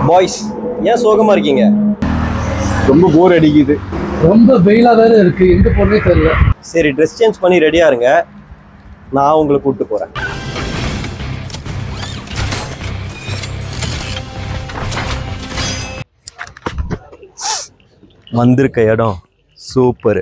Boys ஏன் சோகமா இருக்கீங்க? ரொம்ப போர் அடிக்குது. ரொம்ப வெயிலா வேற இருக்கு, எங்க போறதே தெரியல. சரி, ட்ரெஸ் சேஞ்ச் பண்ணி ரெடியா இருங்க, நான் உங்களை கூப்பிட்டு போறேன். வந்திருக்க இடம் super.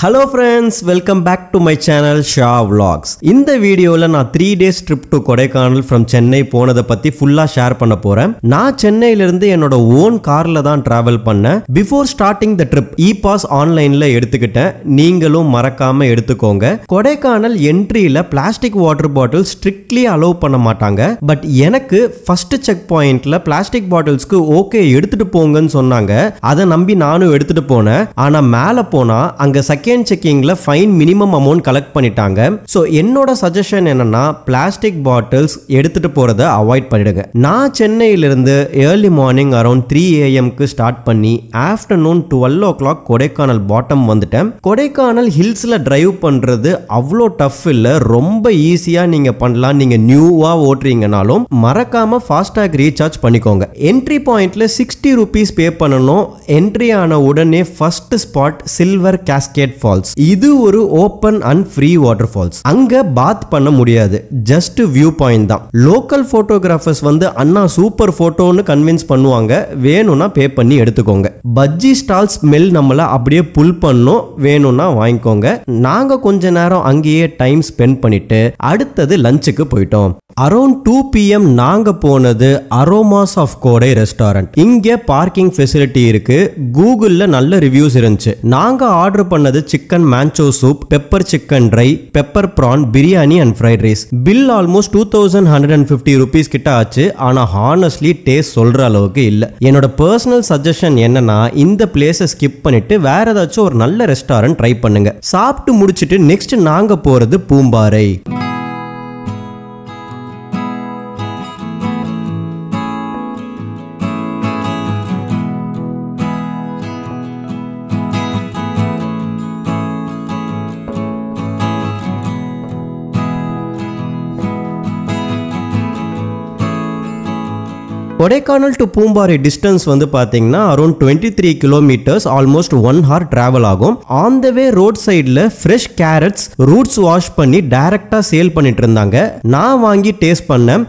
Hello friends, welcome back to my channel Sha vlogs. இந்த வீடியோவில் நான் 3 days trip to Kodaikanal from Chennai போனதை பற்றி ஃபுல்லாக ஷேர் பண்ண போகிறேன். நான் சென்னையிலேருந்து என்னோட ஓன் காரில் தான் ட்ராவல் பண்ணேன். Before starting the trip e pass ஆன்லைனில் எடுத்துக்கிட்டேன். நீங்களும் மறக்காமல் எடுத்துக்கோங்க. கொடைக்கானல் என்ட்ரியில் plastic water bottle strictly allow பண்ண மாட்டாங்க. பட் எனக்கு ஃபர்ஸ்ட் செக் பாயிண்ட்ல பிளாஸ்டிக் பாட்டில்ஸ்க்கு ஓகே எடுத்துட்டு போங்கன்னு சொன்னாங்க. அதை நம்பி நானும் எடுத்துட்டு போனேன். ஆனால் மேலே போனால் அங்கே செகண்ட் செக்கிங்ல ஃபைன் மினிமம் அமௌண்ட் கலெக்ட் பண்ணிட்டாங்க. சோ என்னோட சஜஷன் என்னன்னா, பிளாஸ்டிக் பாட்டில்ஸ் எடுத்துட்டு போறதை அவாய்ட் பண்ணிடுங்க. நான் சென்னையிலிருந்து early morning around 3 AM start பண்ணி ஆஃப்டர்நூன் 12 o'clock கொடைக்கானல் பாட்டம் வந்துட்டேன். கொடைக்கானல் ஹில்ஸ்ல டிரைவ் பண்றது அவ்வளோ டஃப் இல்ல, ரொம்ப ஈஸியா நீங்க பண்ணலாம். நீங்க நியூவா ஓட்டுறீங்கனாலும் மறக்காம ஃபாஸ்டாக் ரீசார்ஜ் பண்ணிக்கோங்க. என்ட்ரி பாயிண்ட்ல 60 rupees பே பண்ணணும். என்ட்ரி ஆன உடனே first spot silver cascade falls. இது ஒரு open and free waterfalls. அங்க பாத் பண்ண முடியாது, ஜஸ்ட் வியூ பாயிண்ட் தான். லோக்கல் போட்டோகிராஃபர்ஸ் வந்து அண்ணா சூப்பர் போட்டோன்னு கன்வின்ஸ் பண்ணுவாங்க. வேணும்னா பே பண்ணி எடுத்துக்கோங்க. பஜ்ஜி ஸ்டால் ஸ்மெல் நம்மள அப்படியே புல் பண்ணும், வேணும்னா வாங்கிக்கோங்க. நாங்க கொஞ்ச நேரம் அங்கேயே டைம் ஸ்பெண்ட் பண்ணிட்டு அடுத்தது லஞ்சுக்கு போயிட்டோம். அரௌண்ட் 2 PM நாங்க போனது அரோமாஸ் ஆஃப் கோடை ரெஸ்டாரண்ட். இங்க பார்க்கிங் ஃபெசிலிட்டி இருக்கு. கூகுள்ல நல்ல ரிவ்யூஸ் இருந்துச்சு. நாங்க ஆர்டர் பண்ணது chicken manchow soup, pepper chicken try, pepper PRAN, biryani and freight rice. Bill almost 2150 rupees கிட்ட ஆச்சு. ஆனா ஹானஸ்ட்லி டேஸ்ட் சொல்ற அளவுக்கு இல்ல. என்னோட பர்சனல் சஜஷன் என்னன்னா, இந்த பிளேஸை ஸ்கிப் பண்ணிட்டு வேற ஏதாச்சும் ஒரு நல்ல ரெஸ்டாரண்ட் ட்ரை பண்ணுங்க. சாப்பிட்டு முடிச்சிட்டு நெக்ஸ்ட் நாங்க போறது பூம்பாறை. கொடைக்கானல் டு பூம்பாறை டிஸ்டன்ஸ் வந்து பாத்தீங்கன்னா around 23 kilometers, almost 1 hour travel ஆகும். ஆன் த வே ரோட் சைடுல ஃப்ரெஷ் கேரட்ஸ் ரூட்ஸ் வாஷ் பண்ணி டைரக்டா சேல் பண்ணிட்டு இருந்தாங்க. நான் வாங்கி டேஸ்ட் பண்ணேன்.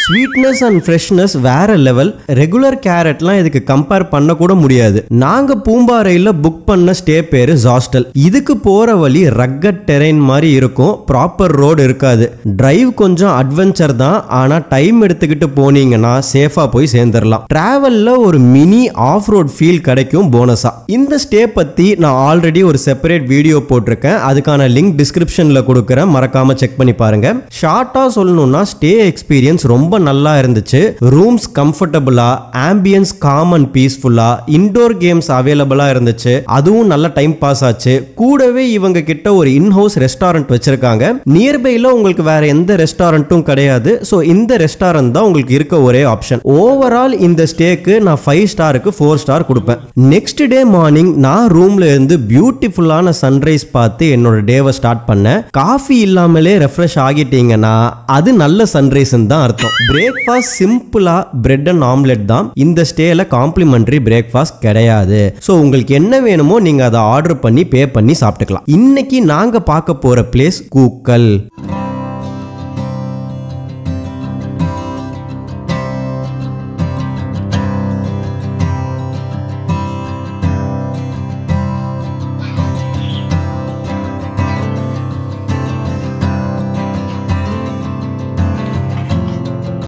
ஸ்வீட்னஸ் அண்ட் ஃப்ரெஷ்னஸ் வேற லெவல். ரெகுலர் கேரட்லாம் இதுக்கு கம்பேர் பண்ண கூட முடியாது. நாங்க பூம்பாறையில புக் பண்ண ஸ்டே பேரு ஹாஸ்டல். இதுக்கு போற வழி ரக்கட் டெரைன் மாதிரி இருக்கும். ப்ராப்பர் ரோடு இருக்காது. டிரைவ் கொஞ்சம் அட்வென்ச்சர் தான், ஆனா டைம் எடுத்துக்கிட்டு போனீங்கன்னா சேஃபா போய் சேர்ந்துடலாம். டிராவல்ல ஒரு மினி ஆஃப் ரோட் ஃபீல் கிடைக்கும் போனஸா. இந்த ஸ்டே பத்தி நான் ஆல்ரெடி ஒரு செப்பரேட் வீடியோ போட்டிருக்கேன். அதுக்கான லிங்க் டிஸ்கிரிப்ஷன்ல கொடுக்குறேன், மறக்காம செக் பண்ணி பாருங்க. ஷார்ட்டா சொல்லணும்னா ஸ்டே எக்ஸ்பீரியன்ஸ் ரொம்ப நல்லா இருந்துச்சு. ரூம்ஸ் கம்ஃபர்டபுளா, ஆம்பியன்ஸ் காம் அண்ட் பீஸ்ஃபுல்லா, இன்டோர் கேம்ஸ் அவைலபிளா இருந்துச்சு. அதுவும் நல்ல டைம் பாஸ் ஆச்சு. கூடவே இவங்க கிட்ட ஒரு இன்ஹவுஸ் ரெஸ்டாரண்ட் வச்சிருக்காங்க. நியர்பைல உங்களுக்கு வேற எந்த ரெஸ்டாரண்ட்டும் கிடையாது. சோ இந்த ரெஸ்டாரண்ட் தான் உங்களுக்கு இருக்க ஒரே ஆப்ஷன். ஓவரால் இந்த ஸ்டேக்கு நான் 5 ஸ்டாருக்கு 4 ஸ்டார் கொடுப்பேன். நெக்ஸ்ட் டே மார்னிங் நான் ரூம்ல இருந்து பியூட்டிஃபுல்லான சன்ரைஸ் பார்த்து என்னோட டேவை ஸ்டார்ட் பண்ணேன். காஃபி இல்லாமலே ரெஃப்ரெஷ் ஆகிட்டீங்கன்னா அது நல்ல சன்ரைஸ் தான் அர்த்தம். பிரேக்ஃபாஸ்ட் சிம்பிளா பிரெட் அண்ட் ஆம்லெட் தான். இந்த ஸ்டேல காம்ப்ளிமெண்டரி பிரேக்ஃபாஸ்ட் கிடையாது. சோ உங்களுக்கு என்ன வேணுமோ நீங்க அதை ஆர்டர் பண்ணி பே பண்ணி சாப்பிட்டுக்கலாம். இன்னைக்கு நாங்க பார்க்க போற பிளேஸ் கூக்கல்.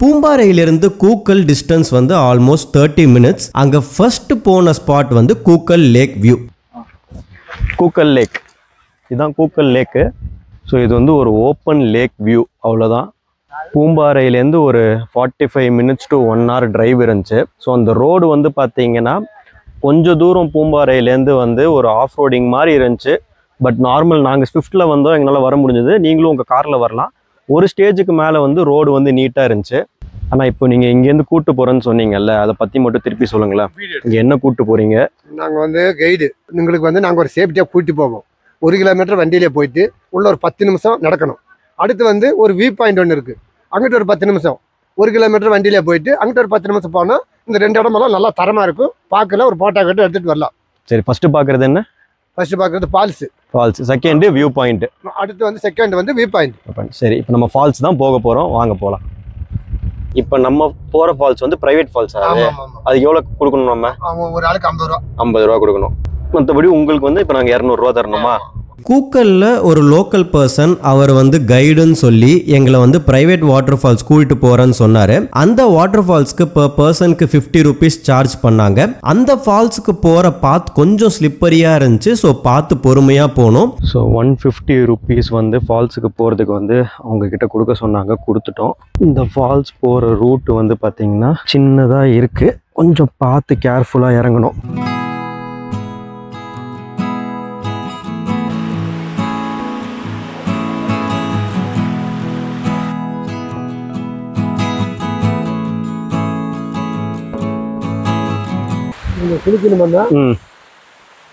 பூம்பாறையிலிருந்து கூக்கல் டிஸ்டன்ஸ் வந்து ஆல்மோஸ்ட் 30 மினிட்ஸ். அங்க ஃபர்ஸ்ட் போன ஸ்பாட் வந்து Kookal lake view. Kookal lake இதுதான் கூக்கல் லேக்கு. ஸோ இது வந்து ஒரு ஓப்பன் லேக் வியூ, அவ்வளோதான். பூம்பாறையிலேருந்து ஒரு 45 மினிட்ஸ் டு 1 hour டிரைவ் இருந்துச்சு. ஸோ அந்த ரோடு வந்து பார்த்தீங்கன்னா கொஞ்சம் தூரம் பூம்பாறையிலேருந்து வந்து ஒரு ஆஃப் ரோடிங் மாதிரி இருந்துச்சு. பட் நார்மல் நாங்கள் ஸ்விஃப்ட்டில் வந்தோம், எங்களால் வர முடிஞ்சது. நீங்களும் உங்கள் காரில் வரலாம். ஒரு ஸ்டேஜுக்கு மேலே வந்து ரோடு வந்து நீட்டாக இருந்துச்சு. ஆனால் இப்போ நீங்கள் இங்கேருந்து கூட்டு போகிறேன்னு சொன்னீங்கல்ல, அதை பற்றி மட்டும் திருப்பி சொல்லுங்களேன். இங்கே என்ன கூட்டு போகிறீங்க? நாங்கள் வந்து கைடு, உங்களுக்கு வந்து நாங்கள் ஒரு சேஃப்டியாக கூட்டிட்டு போவோம். 1 கிலோமீட்டர் வண்டியிலே போயிட்டு உள்ள ஒரு 10 நிமிஷம் நடக்கணும். அடுத்து வந்து ஒரு வியூ பாயிண்ட் ஒன்று இருக்குது, அங்கிட்ட ஒரு 10 நிமிஷம். 1 கிலோமீட்டர் வண்டியிலே போயிட்டு அங்கிட்ட ஒரு 10 நிமிஷம் போனால் இந்த 2 இடமெல்லாம் நல்லா தரமாக இருக்கும். பார்க்கல ஒரு போட்டோ கட்டு எடுத்துகிட்டு வரலாம். சரி, ஃபஸ்ட்டு பார்க்குறது என்ன? ஃபர்ஸ்ட் பார்க்குறது ஃபால்ஸு. Second view point. அடுத்து வந்து செகண்ட் வந்து வியூ பாயிண்ட். சரி, இப்போ நம்ம ஃபால்ஸ் தான் போக போகிறோம், வாங்க போகலாம். இப்போ நம்ம போகிற ஃபால்ஸ் வந்து ப்ரைவேட் ஃபால்ஸ். அது எவ்வளோ கொடுக்கணும்? நம்ம ஒரு ஆளுக்கு 50 ரூபா. 50 ரூபா கொடுக்கணும். மற்றபடி உங்களுக்கு வந்து இப்போ நாங்கள் 200 ரூபா தரணுமா? கூக்கல்ல ஒரு லோக்கல் பர்சன் அவர் வந்து கைடுன்னு சொல்லி எங்களை வந்து பிரைவேட் வாட்டர் ஃபால்ஸ் கூட்டிட்டு போறேன்னு சொன்னாரு. அந்த வாட்டர் ஃபால்ஸ்க்கு per பர்சனுக்கு 50 rupees சார்ஜ் பண்ணாங்க. அந்த ஃபால்ஸுக்கு போற பாத் கொஞ்சம் ஸ்லிப்பரியா இருந்துச்சு. ஸோ பார்த்து பொறுமையா போனோம். ஸோ 150 rupees வந்து ஃபால்ஸுக்கு போறதுக்கு வந்து அவங்க கிட்ட கொடுக்க சொன்னாங்க, கொடுத்துட்டோம். இந்த ஃபால்ஸ் போற ரூட் வந்து பாத்தீங்கன்னா சின்னதா இருக்கு, கொஞ்சம் பார்த்து கேர்ஃபுல்லா இறங்கணும். குளிக்கணும்னா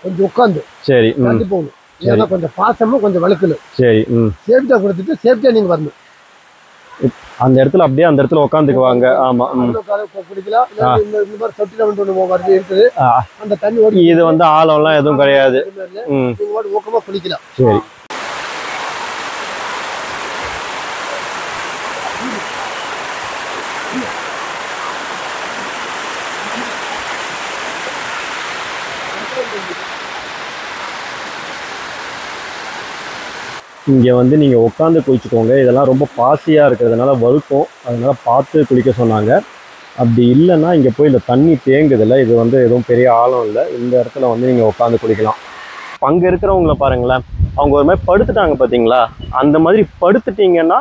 கொஞ்சம் உட்காந்து சரி போகணும். ஏன்னா கொஞ்சம் பாசமும் கொஞ்சம் வழுக்கணும். சரி, சேஃப்டியா கொடுத்துட்டு சேஃப்டியா நீங்க வரணும். அந்த இடத்துல அப்படியே அந்த இடத்துல உட்காந்துக்குவாங்க. ஆமா, குடிக்கலாம். இந்த மாதிரி தொட்டில வந்து இருக்குது, அந்த தண்ணி ஓடி. இது வந்து ஆழம்லாம் எதுவும் கிடையாது, ஊக்கமா குளிக்கலாம். சரி. இங்கே வந்து நீங்கள் உட்காந்து குளிச்சுக்கோங்க. இதெல்லாம் ரொம்ப பாசியாக இருக்கிறதுனால வழுக்கும், அதனால் பார்த்து குளிக்க சொன்னாங்க. அப்படி இல்லைன்னா இங்கே போய் இந்த தண்ணி தேங்குதில்ல, இது வந்து எதுவும் பெரிய ஆழம் இல்லை. இந்த இடத்துல வந்து நீங்கள் உட்காந்து குளிக்கலாம். அங்கே இருக்கிறவங்கள பாருங்களேன், அவங்க ஒரு மாதிரி படுத்துட்டாங்க பார்த்தீங்களா? அந்த மாதிரி படுத்துட்டிங்கன்னா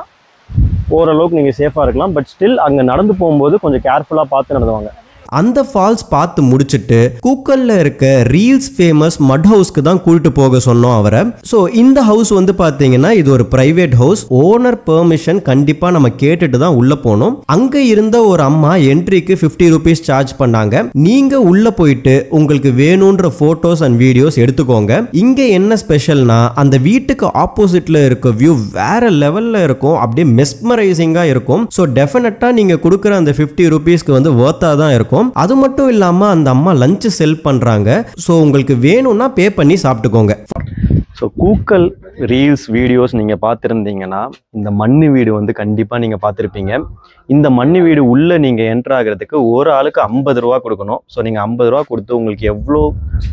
ஓரளவுக்கு நீங்கள் சேஃபாக இருக்கலாம். பட் ஸ்டில் அங்கே நடந்து போகும்போது கொஞ்சம் கேர்ஃபுல்லாக பார்த்து நடந்துவாங்க. அந்த ஃபால்ஸ் பார்த்து முடிச்சுட்டு கூக்கல்ல இருக்க ரீல்ஸ் ஃபேமஸ் மட் ஹவுஸ்க்கு தான் கூட்டிட்டு போக சொன்னோம் அவரை. ஸோ இந்த ஹவுஸ் வந்து பார்த்தீங்கன்னா இது ஒரு பிரைவேட் ஹவுஸ். ஓனர் பெர்மிஷன் கண்டிப்பா நம்ம கேட்டுட்டு தான் உள்ள போனோம். அங்க இருந்த ஒரு அம்மா என்ட்ரிக்கு 50 rupees சார்ஜ் பண்ணாங்க. நீங்க உள்ள போயிட்டு உங்களுக்கு வேணும்ன்ற போட்டோஸ் அண்ட் வீடியோஸ் எடுத்துக்கோங்க. இங்க என்ன ஸ்பெஷல்னா அந்த வீட்டுக்கு ஆப்போசிட்ல இருக்க வியூ வேற லெவல்ல இருக்கும், அப்படியே மெஸ்மரைசிங்கா இருக்கும். ஸோ டெஃபினட்டா நீங்க கொடுக்குற அந்த 50 rupeesக்கு வந்து வர்த்தா தான் இருக்கும். அது மட்டும் இல்லாம அந்த அம்மா லஞ்ச் செல் பண்றாங்க. ஸோ உங்களுக்கு வேணும்னா பே பண்ணி சாப்பிட்டுக்கோங்க. ஸோ கூக்கல் ரீல்ஸ் வீடியோஸ் நீங்கள் பார்த்துருந்தீங்கன்னா இந்த மண்ணு வீடு வந்து கண்டிப்பாக நீங்கள் பார்த்துருப்பீங்க. இந்த மண்ணு வீடு உள்ளே நீங்கள் என்ட்ரு ஆகிறதுக்கு ஒரு ஆளுக்கு 50 ரூபா கொடுக்கணும். ஸோ நீங்கள் 50 ரூபா கொடுத்து உங்களுக்கு எவ்வளோ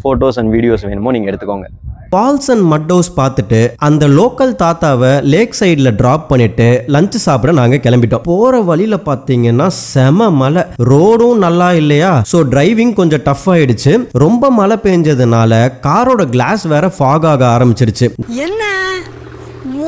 ஃபோட்டோஸ் அண்ட் வீடியோஸ் வேணுமோ நீங்கள் எடுத்துக்கோங்க. ஃபால்ஸ் அண்ட் மட் ஹவுஸ் பார்த்துட்டு அந்த லோக்கல் தாத்தாவை லேக் சைடில் ட்ராப் பண்ணிட்டு லஞ்ச் சாப்பிட நாங்கள் கிளம்பிட்டோம். போகிற வழியில் பார்த்தீங்கன்னா செம மழை, ரோடும் நல்லா இல்லையா? ஸோ டிரைவிங் கொஞ்சம் டஃப் ஆயிடுச்சு. ரொம்ப மழை பெஞ்சதுனால காரோட கிளாஸ் வேற ஃபாக் ஆக ஆரம்பிச்சிருச்சு. என்ன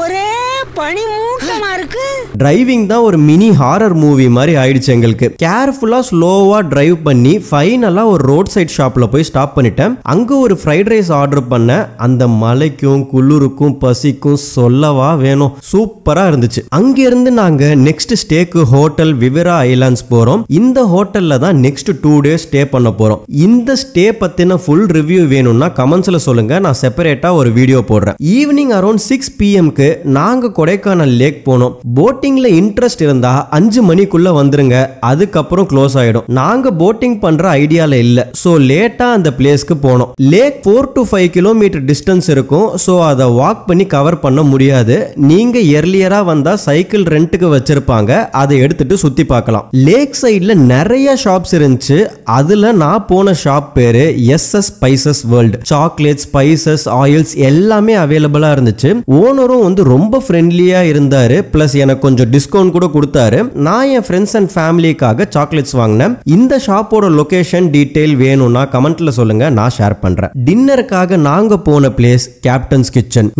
ஒரே பனி மூட்டமா இருக்கு. டிரைவிங் தான் ஒரு மினி ஹாரர் மூவி மாதிரி ஆயிடுச்சு எங்களுக்கு. கேர்ஃபுல்லா ஸ்லோவா டிரைவ் பண்ணி ஃபைனலா ஒரு ரோட் சைட் ஷாப்ல போய் ஸ்டாப் பண்ணிட்டேன். அங்க ஒரு ஃப்ரைட் ரைஸ் ஆர்டர் பண்ண. அந்த மலைக்கும் குளிருக்கும் பசிக்கும் சொல்லவா வேணும், சூப்பரா இருந்துச்சு. அங்க இருந்து நாங்க நெக்ஸ்ட் ஸ்டேக்கு ஹோட்டல் விவரா ஐலாண்ட்ஸ் போறோம். இந்த ஹோட்டல்ல தான் நெக்ஸ்ட் 2 days ஸ்டே பண்ண போறோம். இந்த ஸ்டே பத்தின ஃபுல் ரிவ்யூ வேணும்னா கமெண்ட்ஸ்ல சொல்லுங்க, நான் செப்பரேட்டா ஒரு வீடியோ போடுறேன். ஈவினிங் அரௌண்ட் 6 PM நாங்க கொடைக்கானல் லேக் போனோம். போட்டிங்ல இன்ட்ரெஸ்ட் இருந்தா 5 மணிக்குள்ள வந்துருங்க, அதுக்கப்புறம் க்ளோஸ் ஆயிடும். நாங்க போட்டிங் பண்ற ஐடியால இல்ல. சோ லேட்டா அந்த பிளேஸ்க்கு போனோம். லேக் 4 to 5 கிலோமீட்டர் டிஸ்டன்ஸ் இருக்கும். சோ அதை வாக் பண்ணி கவர் பண்ண முடியாது. நீங்க எர்லியரா வந்தா சைக்கிள் ரெண்ட்டுக்கு வச்சிருப்பாங்க, அதை எடுத்துட்டு சுத்தி பார்க்கலாம். லேக் சைட்ல நிறைய ஷாப்ஸ் இருந்துச்சு. அதுல நான் போன ஷாப் பேரு SS spices world. Chocolate, spices, oils எல்லாமே அவைலபிளா இருந்துச்சு. ஓனரும் வந்து ரொம்ப ஃப்ரெண்ட்லி ஃப்ரெண்ட்லியாக இருந்தார். ப்ளஸ் எனக்கு கொஞ்சம் டிஸ்கவுண்ட் கூட கொடுத்தாரு. நான் என் ஃப்ரெண்ட்ஸ் அண்ட் ஃபேமிலிக்காக சாக்லேட்ஸ் வாங்கினேன். இந்த ஷாப்போட லொகேஷன் டீட்டெயில் வேணும்னா கமெண்ட்ல சொல்லுங்க, நான் ஷேர் பண்றேன். டின்னருக்காக நாங்க போன பிளேஸ் கேப்டன்ஸ் கிச்சன்.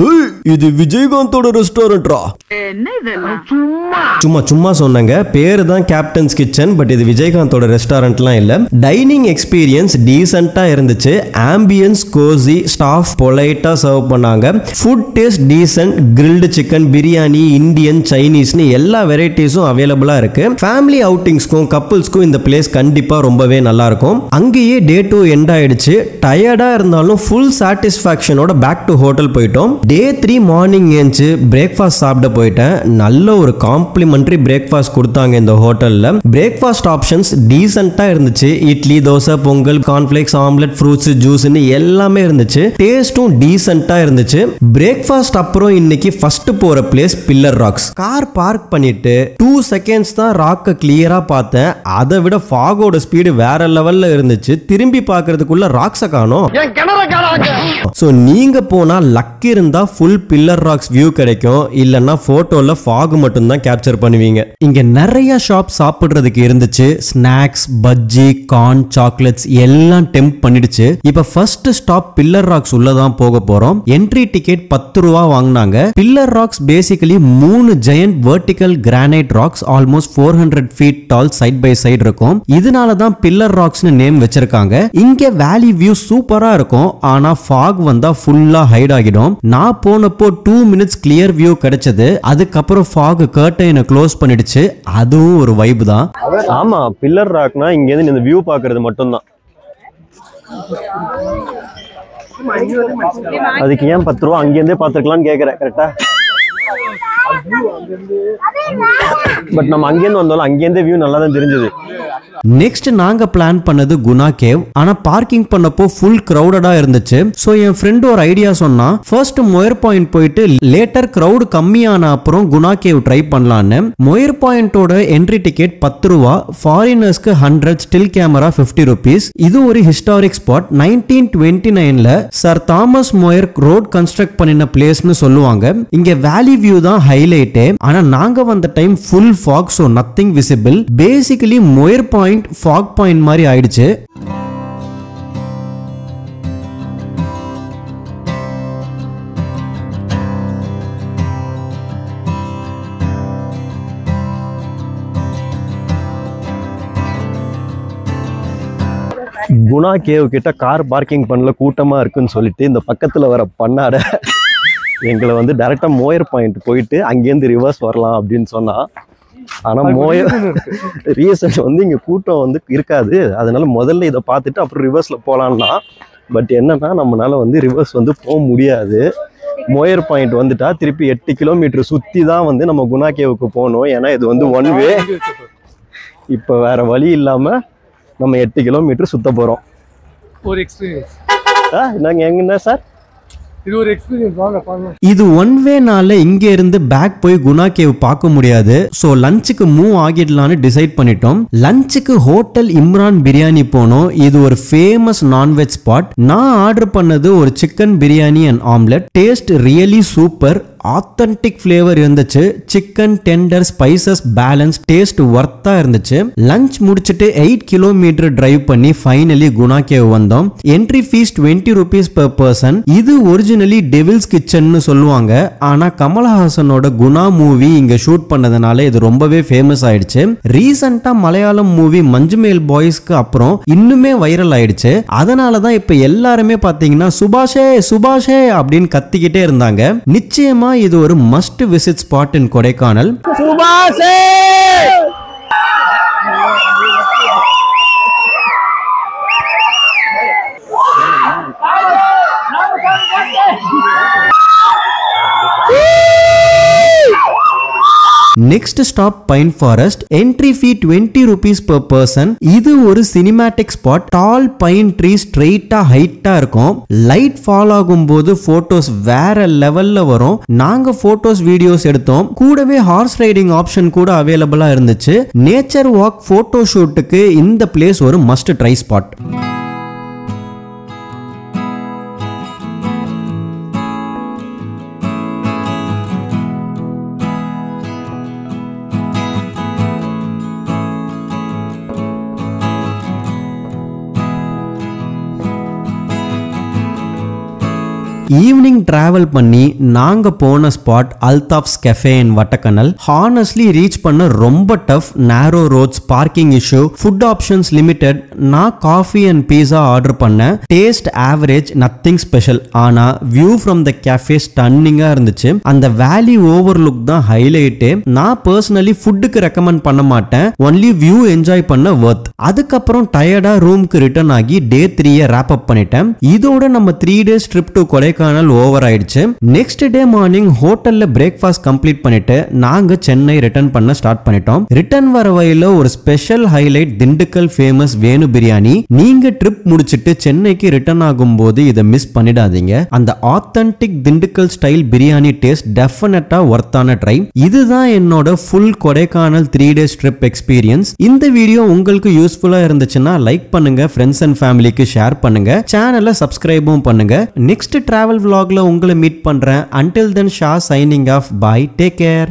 இது விஜயகாந்தோட ரெஸ்டாரண்ட்ரா? சும்மா சொன்னாங்க. பேரு தான் கேப்டன்ஸ் கிச்சன், பட் இது விஜயகாந்தோட ரெஸ்டாரண்ட்லாம் இல்ல. டைனிங் எக்ஸ்பீரியன்ஸ் டீசென்ட்டா இருந்துச்சு. ஆம்பியன்ஸ் கோசி, ஸ்டாஃப் பொலைட்டா சர்வ் பண்ணாங்க. Food taste decent. Grilled chicken, biryani, Indian, சைனீஸ்னு எல்லா வெரைட்டிஸும் அவைலபிளா இருக்கு. ஃபேமிலி அவுட்டிங்ஸ்க்கும் கப்புள்ஸ்க்கும் இந்த பிளேஸ் கண்டிப்பா ரொம்பவே நல்லா இருக்கும். அங்கேயே டே 2 எண்ட் ஆயிடுச்சு. டயர்டா இருந்தாலும் ஃபுல் சாட்டிஸ்ஃபேக்ஷனோட பேக் டு ஹோட்டல் போயிட்டோம். டே 3 மார்னிங் ஏஞ்சி பிரேக்ஃபாஸ்ட் சாப்பிட போயிட்டேன். நல்ல ஒரு காம்ப்ளிமெண்டரி பிரேக்ஃபாஸ்ட் கொடுத்தாங்க இந்த ஹோட்டல்ல. பிரேக்ஃபாஸ்ட் ஆப்ஷன்ஸ் டீசென்ட்டா இருந்துச்சு. Idli, dosa, pongal, cornflakes, omelette, fruits, ஜூஸ்னு எல்லாமே இருந்துச்சு. டேஸ்டும் டீசென்ட்டா இருந்துச்சு. பிரேக்ஃபாஸ்ட் அப்புறம் இன்னைக்கு ஃபர்ஸ்ட் போற place pillar rocks. Car park பண்ணிட்டு 2 செகண்ட்ஸ் தான் ராக்க கிளியரா பார்த்தேன். அதை விட ஃபாகோட ஸ்பீடு வேற லெவல்ல இருந்துச்சு. திரும்பி பார்க்கிறதுக்குள்ள ராக்ஸ காணோம். சோ நீங்க போனா லக் இருந்தா ஃபுல் பில்லர் ராக்ஸ் வியூ கிடைக்கும். இல்லன்னா போட்டோல ஃபாக் மட்டும் தான் கேப்சர் பண்ணுவீங்க. இங்க நிறைய ஷாப் சாப்பிடுறதுக்கு இருந்துச்சு. ஸ்நாக்ஸ், பஜ்ஜி, கார்ன், சாக்லேட்ஸ் எல்லாம் டெம்ப் பண்ணிடுச்சு. இப்ப ஃபர்ஸ்ட் ஸ்டாப் பில்லர் ராக்ஸ் உள்ளதான் போக போறோம். என்ட்ரி டிக்கெட் 10 ரூபா வாங்கினாங்க. Pillar rocks basically 3 giant vertical granite rocks almost 400 feet tall side by side இருக்கும். இதனால தான் பில்லர் ராக்ஸ்னு நேம் வச்சிருக்காங்க. இங்க வேலி வியூ சூப்பரா இருக்கும். ஆனா ஃபாக் வந்தா ஃபுல்லா ஹைட் ஆகிடும். நான் போனப்போ 2 minutes கிளியர் வியூ கிடைச்சது. அதுக்கப்புறம் ஃபாக் கர்டைனை க்ளோஸ் பண்ணிடுச்சு. அதுவும் ஒரு வைப் தான். ஆமா, பில்லர் ராக்னா இங்க இருந்து இந்த வியூ பாக்குறது மட்டும் தான். அதுக்கு ஏன் 10 ரூபா அங்கேருந்தே பார்த்துக்கலாம்னு கேட்குறேன். கரெக்டா? பட் நம்ம அங்கேருந்து வந்தாலும் அங்கேருந்தே வியூ நல்லா தான் தெரிஞ்சது. நெக்ஸ்ட் நாங்க பிளான் பண்ணது குணா கேவ். ஆனா பார்க்கிங் பண்ணப்போ ஃபுல் கிரௌடடா இருந்துச்சு. சோ என் ஃப்ரெண்ட் ஒரு ஐடியா சொன்னா, ஃபர்ஸ்ட் மொயர் பாயிண்ட் போயிட்டு லேட்டர் கிரௌட் கம்மியான அப்புறம் குணா கேவ் ட்ரை பண்ணலான்னு. மொயர் பாயிண்டோட என்ட்ரி டிக்கெட் 10 ரூபா, ஃபாரினர்ஸ்க்கு 100, ஸ்டில் கேமரா 50 rupees. இது ஒரு ஹிஸ்டாரிக் ஸ்பாட். 1929ல Sir Thomas Moir road construct பண்ணின பிளேஸ்னு சொல்லுவாங்க. இங்க வேலி வியூ தான் ஹைலைட்டே. ஆனா நாங்க வந்த time full fog, so nothing visible. Basically Moir point fog point மாதிரி ஆயிடுச்சு. குணா கேவ் கிட்ட கார் பார்க்கிங் பண்ணல, கூட்டமா இருக்குன்னு சொல்லிட்டு இந்த பக்கத்துல வர பண்ணாட எங்களை வந்து டைரக்டா மோயர் பாயிண்ட் போயிட்டு அங்கேருந்து ரிவர்ஸ் வரலாம் அப்படின்னு சொன்னா. ஆனா மோயர் ரீசன் வந்து இங்க கூட்டம் வந்து இருக்காது. அதனால முதல்ல இதை பார்த்துட்டு அப்புறம் ரிவர்ஸ்ல போலான்னா, பட் என்னன்னா நம்மளால வந்து ரிவர்ஸ் வந்து போக முடியாது. மோயர் பாயிண்ட் வந்துட்டா திருப்பி 8 கிலோமீட்டர் சுத்தி தான் வந்து நம்ம குணா கேவுக்கு போகணும். ஏன்னா இது வந்து 1 வே. இப்போ வேற வழி இல்லாம நம்ம 8 கிலோமீட்டர் சுத்த போறோம். ஒரு எக்ஸ்பீரியன்ஸ். நாங்க எங்கன்னா சார் இது ஒரு எக்ஸ்பீரியன்ஸ். வாங்க பண்ணலாம். இது 1 வேனால இங்க இருந்து பேக் போய் குணா கேவ் பார்க்க முடியாது. சோ லஞ்சுக்கு மூவ் ஆகிடலான்னு டிசைட் பண்ணிட்டோம். லஞ்சுக்கு ஹோட்டல் இம்ரான் பிரியாணி போனோம். இது ஒரு ஃபேமஸ் நான்வெஜ் ஸ்பாட். நான் ஆர்டர் பண்ணது ஒரு chicken biryani and omelette. Taste really super. Authentic flavour இருந்துச்சு. Chicken tender, spices balance, taste வர்த்தா இருந்துச்சு. லஞ்ச் முடிச்சிட்டு 8 கிலோமீட்டர் டிரைவ் பண்ணி ஃபைனலி குணா கேவ் வந்தோம். Entry fees 20 rupees per person. இது ஒரிஜினலி டெவில்ஸ் கிச்சன்னு சொல்லுவாங்க. ஆனா கமலஹாசனோட குணா மூவி இங்க ஷூட் பண்ணதுனால இது ரொம்பவே ஃபேமஸ் ஆயிடுச்சு. ரீசெண்டா மலையாளம் மூவி மஞ்சுமேல் பாய்ஸ்க்கு அப்புறம் இன்னுமே வைரல் ஆயிடுச்சு. அதனாலதான் இப்ப எல்லாருமே பாத்தீங்கன்னா சுபாஷே சுபாஷே அப்படின்னு கத்திக்கிட்டே இருந்தாங்க. நிச்சயமா இது ஒரு மஸ்ட் விசிட் ஸ்பாட் இன் கொடைக்கானல். சுபாஷே! Next stop pine forest. Entry fee 20 rupees per person. இது ஒரு cinematic spot. Tall pine tree ஸ்ட்ரெயிட்டா ஹைட்டா இருக்கும். லைட் ஃபால் ஆகும் போது போட்டோஸ் வேற லெவல்ல வரும். நாங்க போட்டோஸ் வீடியோஸ் எடுத்தோம். கூடவே ஹார்ஸ் ரைடிங் ஆப்ஷன் கூட அவைலபிளா இருந்துச்சு. நேச்சர் வாக் போட்டோ ஷூட்டுக்கு இந்த பிளேஸ் ஒரு must try spot. Evening travel பண்ணி நாங்க போன spot Althaf's cafe in Vattakanal. Honestly reach பண்ண ரொம்ப tough. Narrow roads, parking issue, food options limited. நான் காஃபி அண்ட் பீஸா ஆர்டர் பண்ணேன். Taste average, nothing special. ஆனா வியூ ஃப்ரம் த கேஃபே ஸ்டன்னிங்கா இருந்துச்சு. அந்த வேலி ஓவர்லுக் தான் ஹைலைட்டே. நான் பர்சனலி ஃபுட்டுக்கு ரெக்கமெண்ட் பண்ண மாட்டேன், ஒன்லி வியூ என்ஜாய் பண்ண வர்த். அதுக்கப்புறம் டயர்டா ரூமுக்கு ரிட்டர்ன் ஆகி டே 3 ராப் அப் பண்ணிட்டேன். இதோட நம்ம 3 days trip to Kodaikanal over ஆயிடுச்சு. நெக்ஸ்ட் டே மார்னிங் ஹோட்டல்ல பிரேக்ஃபாஸ்ட் கம்ப்ளீட் பண்ணிட்டு நாங்க சென்னை ரிட்டர்ன் பண்ண ஸ்டார்ட் பண்ணிட்டோம். ரிட்டர்ன் வர வழியில ஒரு ஸ்பெஷல் ஹைலைட் திண்டுக்கல் ஃபேமஸ் வேணு பிரியாணி. நீங்க ட்ரிப் முடிச்சிட்டு சென்னைக்கு ரிட்டர்ன் ஆகும்போது இதை மிஸ் பண்ணிடாதீங்க. அந்த authentic Dindigul style biryani taste டெஃபினட்டா ஒர்த்தான ட்ரை. இதுதான் என்னோட full Kodaikanal 3 days trip experience. இந்த வீடியோ உங்களுக்கு யூஸ்ஃபுல்லா இருந்துச்சுன்னா லைக் பண்ணுங்க, ஃப்ரெண்ட்ஸ் அண்ட் ஃபேமிலிக்கு ஷேர் பண்ணுங்க, சேனலை சப்ஸ்கிரைபும் பண்ணுங்க. நெக்ஸ்ட் டிராவல் vlogல உங்களை மீட் பண்றேன். until then ஷா signing off. Bye, take care.